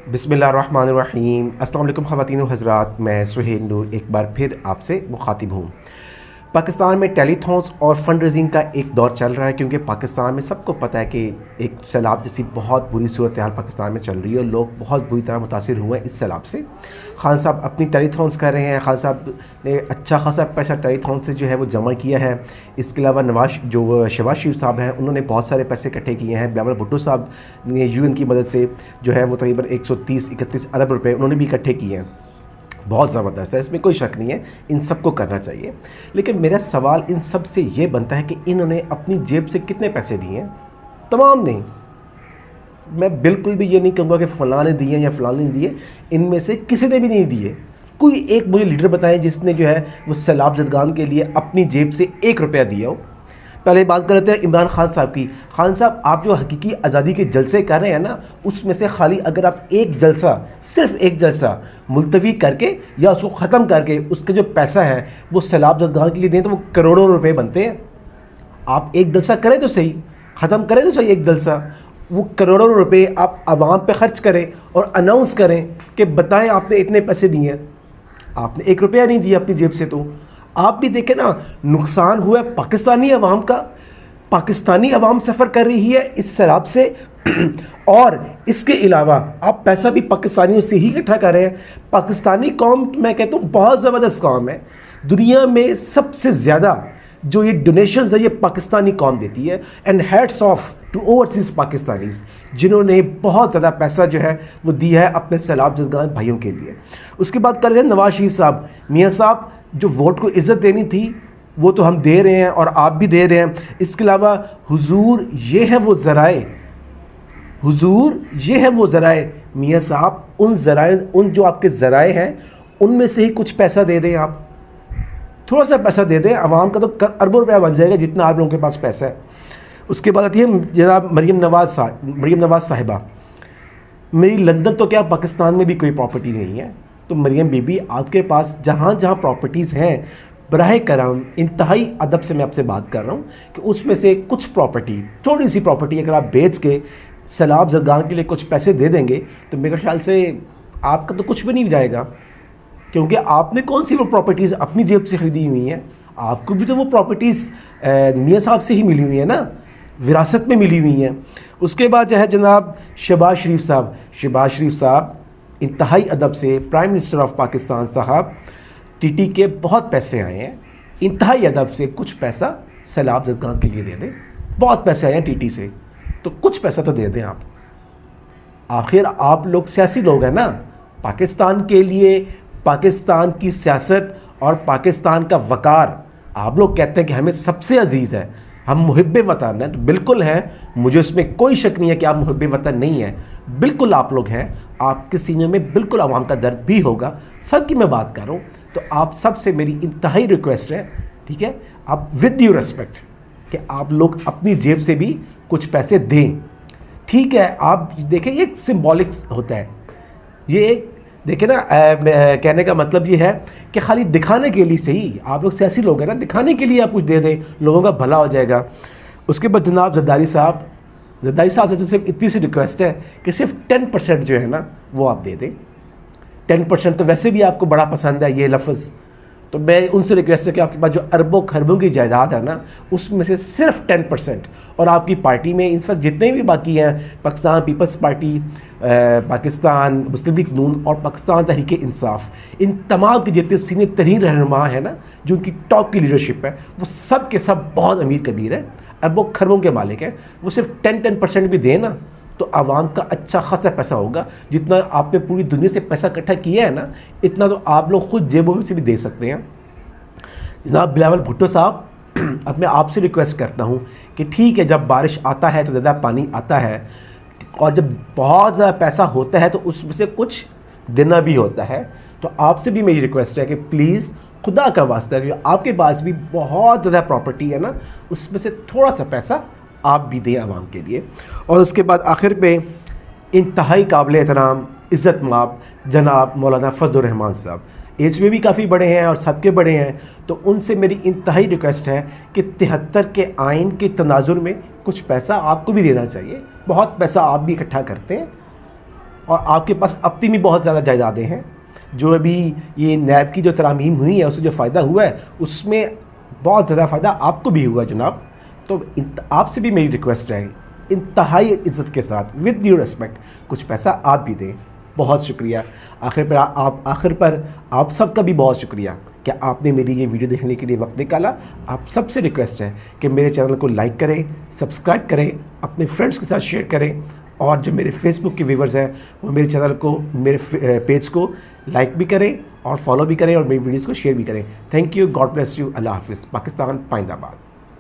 बिस्मिल्लाहिर्रहमानिर्रहीम। अस्सलाम वालेकुम ख़वातीन व हज़रात, मैं सुहेल नूर एक बार फिर आपसे मुखातिब हूँ। पाकिस्तान में टेलीथॉन्स और फंड रेजिंग का एक दौर चल रहा है, क्योंकि पाकिस्तान में सबको पता है कि एक सैलाब जैसी बहुत बुरी सूरत हाल पाकिस्तान में चल रही है और लोग बहुत बुरी तरह मुतासिर हुए हैं इस सैलाब से। खान साहब अपनी टेलीथॉन्स कर रहे हैं। खान साहब ने अच्छा खासा पैसा टेलीथॉन से जो है वो जमा किया है। इसके अलावा शहबाज शरीफ साहब हैं, उन्होंने बहुत सारे पैसे इकट्ठे किए हैं। बिलावल भुट्टो साहब ने यूएन की मदद से जो है वो तकरीबन 130-31 अरब रुपए उन्होंने भी इकट्ठे किए हैं। बहुत ज़बरदस्त है, इसमें कोई शक नहीं है, इन सबको करना चाहिए। लेकिन मेरा सवाल इन सब से ये बनता है कि इन्होंने अपनी जेब से कितने पैसे दिए हैं? तमाम नहीं। मैं बिल्कुल भी ये नहीं कहूँगा कि फ़लाँ ने दिए या फ़लाँ ने दिए, इनमें से किसी ने भी नहीं दिए। कोई एक मुझे लीडर बताएं जिसने जो है वो सैलाब ज़दगान के लिए अपनी जेब से 1 रुपया दिया हो। पहले बात कर लेते हैं इमरान खान साहब की। खान साहब, आप जो हकीकी आज़ादी के जलसे कर रहे हैं ना, उसमें से खाली अगर आप एक जलसा, सिर्फ एक जलसा मुलतवी करके या उसको ख़त्म करके उसका जो पैसा है वो सैलाब ज़दगान के लिए दें तो वो करोड़ों रुपए बनते हैं। आप एक जलसा करें तो सही, ख़त्म करें तो सही एक जलसा, वो करोड़ों रुपए आप आवाम पे ख़र्च करें और अनाउंस करें कि बताएं आपने इतने पैसे दिए हैं। आपने 1 रुपया नहीं दिया अपनी जेब से। तो आप भी देखें ना, नुकसान हुआ है पाकिस्तानी अवाम का। पाकिस्तानी अवाम सफ़र कर रही है इस शराब से और इसके अलावा आप पैसा भी पाकिस्तानियों से ही इकट्ठा कर रहे हैं। पाकिस्तानी कौम, मैं कहता हूँ, बहुत ज़बरदस्त कौम है। दुनिया में सबसे ज़्यादा जो ये डोनेशंस है ये पाकिस्तानी कौम देती है। And hats off to overseas Pakistanis, जिन्होंने बहुत ज़्यादा पैसा जो है वो दिया है अपने सैलाब ज़दगान भाइयों के लिए। उसके बाद कर रहे हैं नवाज शरीफ साहब। मियाँ साहब, जो वोट को इज़्ज़त देनी थी वो तो हम दे रहे हैं और आप भी दे रहे हैं। इसके अलावा हुजूर ये है वो ज़राए, हुजूर ये है वो ज़राए। मियाँ साहब, उन ज़राए, उन जो आपके ज़राए हैं उनमें से ही कुछ पैसा दे दें। आप थोड़ा सा पैसा दे दें, आवाम का तो अरबों रुपया बन जाएगा जितना आप लोगों के पास पैसा है। उसके बाद आती है जनाब मरीम नवाज़ साहिबा। मेरी लंदन तो क्या, पाकिस्तान में भी कोई प्रॉपर्टी नहीं है। तो मरियम बीबी, आपके पास जहाँ जहाँ प्रॉपर्टीज़ हैं, बराह करम इंतहाई अदब से मैं आपसे बात कर रहा हूँ कि उसमें से कुछ प्रॉपर्टी, थोड़ी सी प्रॉपर्टी अगर आप बेच के सैलाब ज़दगान के लिए कुछ पैसे दे देंगे तो मेरे ख्याल से आपका तो कुछ भी नहीं जाएगा, क्योंकि आपने कौन सी वो प्रॉपर्टीज़ अपनी जेब से ख़रीदी हुई हैं। आपको भी तो वो प्रॉपर्टीज़ मियाँ साहब से ही मिली हुई है ना, विरासत में मिली हुई हैं। उसके बाद जो है जनाब शहबाज शरीफ साहब इंतहाई अदब से, प्राइम मिनिस्टर ऑफ पाकिस्तान साहब, टीटी के बहुत पैसे आए हैं, इंतहाई अदब से कुछ पैसा सैलाब ज़दगान के लिए दे दें। बहुत पैसे आए हैं टीटी से, तो कुछ पैसा तो दे दें आप। आखिर आप लोग सियासी लोग हैं ना। पाकिस्तान के लिए, पाकिस्तान की सियासत और पाकिस्तान का वक़ार, आप लोग कहते हैं कि हमें सबसे अजीज़ है, हम मुहिब्बे वतन हैं। तो बिल्कुल हैं, मुझे उसमें कोई शक नहीं है कि आप मुहिब्बे वतन नहीं हैं। बिल्कुल आप लोग हैं, आपके सीने में बिल्कुल आवाम का दर्द भी होगा। सब की मैं बात कर रहा हूँ। तो आप सब से मेरी इंतहाई रिक्वेस्ट है, ठीक है, आप विद ड्यू रिस्पेक्ट, कि आप लोग अपनी जेब से भी कुछ पैसे दें। ठीक है, आप देखें ये एक सिम्बॉलिक होता है। ये एक देखिए ना, कहने का मतलब ये है कि खाली दिखाने के लिए सही, आप लोग सियासी लोग हैं ना, दिखाने के लिए आप कुछ दे दें, लोगों का भला हो जाएगा। उसके बाद जनाब जरदारी साहब से तो सिर्फ इतनी सी रिक्वेस्ट है कि सिर्फ 10% जो है ना वो आप दे दें। 10% तो वैसे भी आपको बड़ा पसंद है ये लफ्ज़, तो मैं उनसे रिक्वेस्ट है कि आपके पास जो अरबों खरबों की जायदाद है ना, उसमें से सिर्फ 10%, और आपकी पार्टी में इनफैक्ट जितने भी बाकी हैं, पाकिस्तान पीपल्स पार्टी, पाकिस्तान मुस्लिम लीग नून और पाकिस्तान तहरीक इंसाफ, इन तमाम के जितने सीनियर तरीन रहनुमा है ना, जो उनकी टॉप की लीडरशिप है, वो सब के सब बहुत अमीर कबीर है, अरबों खरबों के मालिक हैं। वो सिर्फ 10% भी दें ना तो आवाम का अच्छा खासा पैसा होगा। जितना आपने पूरी दुनिया से पैसा इकट्ठा किया है ना, इतना तो आप लोग खुद जेबों में से भी दे सकते हैं। जनाब बिलावल भुट्टो साहब, अब मैं आपसे रिक्वेस्ट करता हूँ कि ठीक है, जब बारिश आता है तो ज़्यादा पानी आता है, और जब बहुत ज़्यादा पैसा होता है तो उसमें से कुछ देना भी होता है। तो आपसे भी मेरी रिक्वेस्ट है कि प्लीज़ खुदा का वास्ता है, आपके पास भी बहुत ज़्यादा प्रॉपर्टी है ना, उसमें से थोड़ा सा पैसा आप भी दें आवाम के लिए। और उसके बाद आखिर पे इंतहाई काबिल एहतराम इज़्ज़त माब जनाब मौलाना फजल रहमान साहब, एज में भी काफ़ी बड़े हैं और सबके बड़े हैं, तो उनसे मेरी इंतहाई रिक्वेस्ट है कि 73 के आइन के तनाजुर में कुछ पैसा आपको भी देना चाहिए। बहुत पैसा आप भी इकट्ठा करते हैं, اور آپ کے پاس اپنی بھی بہت زیادہ جائیدادیں ہیں. جو ابھی یہ نیب کی جو ترامیم ہوئی ہے اس سے جو فائدہ ہوا ہے اس میں بہت زیادہ فائدہ آپ کو بھی ہوا ہے جناب. تو آپ سے بھی میری ریکویسٹ ہے انتہائی عزت کے ساتھ ود ڈیو ریسپیکٹ کچھ پیسہ آپ بھی دیں. بہت شکریہ. آخر پر آپ سب کا بھی بہت شکریہ کہ آپ نے میری یہ ویڈیو دیکھنے کے لیے وقت نکالا. آپ سب سے ریکویسٹ ہے کہ میرے چینل کو لائک کریں, سبسکرائب کریں, اپنے فرینڈس کے ساتھ شیئر کریں, اور جو میرے فیس بک کے ویورز ہیں وہ میرے چینل کو, میرے پیج کو لائک بھی کریں اور فالو بھی کریں اور میری ویڈیوز کو شیئر بھی کریں. Thank you, God bless you, اللہ حافظ. پاکستان پائند آباد.